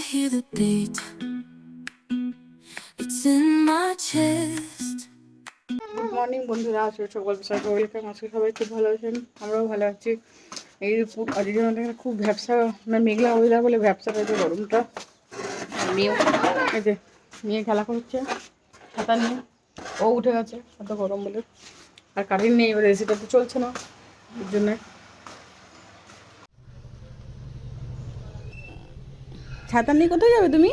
hear the beat. It's in my chest. Good morning বন্ধুরা, আসলে সকল বিষয়কে ওয়েলকাম। আজকে সবাই খুব ভালো আছেন, আমরাও ভালো আছি। এই আজকে আমাদের এখানে খুব ভ্যাবসা, মানে মেঘলা ওয়েদার বলে ভ্যাবসা রয়েছে গরমটা। মেয়েও এই যে মেয়ে খেলা করছে ছাতা নিয়ে, ও উঠে গেছে এত গরম বলে। আর কারেন্ট নেই, এবার এসিটা তো চলছে না, এর জন্যে। ছাতা নিয়ে কোথায় যাবে তুমি?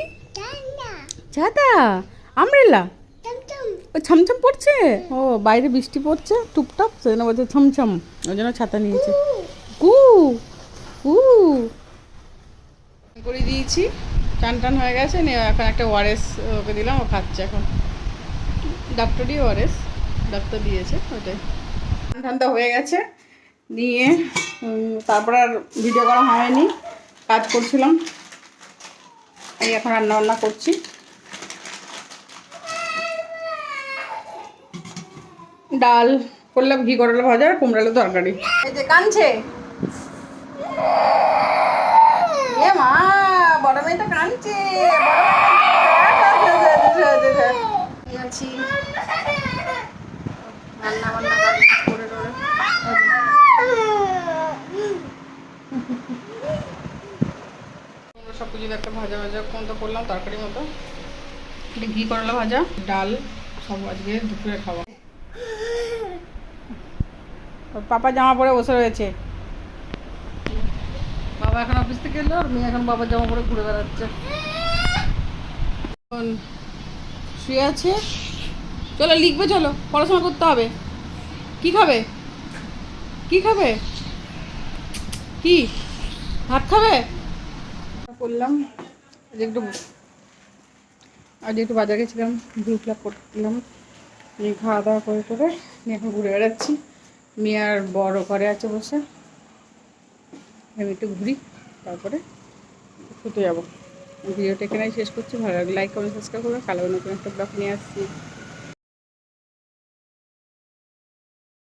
ছাতা, আমরেলা, ও ছমছম পড়ছে। ও বাইরে বৃষ্টি পড়ছে টুপটাপ, সেজন্য বলছে ছমছম, ওই জন্য ছাতা নিয়েছে। কু কু করে দিয়েছি, টান টান হয়ে গেছে। এখন একটা ওআরএস ওকে দিলাম, ও খাচ্ছে এখন। ডাক্তারই ওআরএস ডাক্তার দিয়েছে, ওইটাই। ঠান্ডা হয়ে গেছে নিয়ে তারপর আর ভিডিও করা হয়নি, কাজ করছিলাম। এই এখন রান্না বান্না করছি। ডাল করলাম, ঘি করলা ভাজা, কুমড়ো আলুর তরকারি। এই যে কাঁদছে, এ মা বড় মেয়েটা কাঁদছে, আছি রান্না বান্না করে সব কিছু একটা ভাজা ভাজা মতো করলাম, তরকারি মতো। ঘি করলা ভাজা, ডাল, সব আজকে দুপুরে খাওয়া। পাপা জামা পরে বসে রয়েছে। বাবা এখন অফিস থেকে এলো, আর মেয়ে এখন বাবার জামা পরে ঘুরে বেড়াচ্ছে। এখন শুয়ে আছে। চলো লিখবে, চলো পড়াশোনা করতে হবে। কি খাবে? কি খাবে? কি ভাত খাবে? করলাম আজ একটু বাজার গেছিলাম, ব্লু ফ্ল্যাগ করলাম, নিয়ে খাওয়া দাওয়া করে নিয়ে এখন ঘুরে বেড়াচ্ছি। মেয়ে আর বড় ঘরে আছে বসে, আমি একটু ঘুরি, তারপরে শুতে যাবো। ভিডিওটা এখানেই শেষ করছি। ভালো লাগলে লাইক কমেন্ট সাবস্ক্রাইব করবে। কালো নতুন একটা ব্লগ নিয়ে আসছি।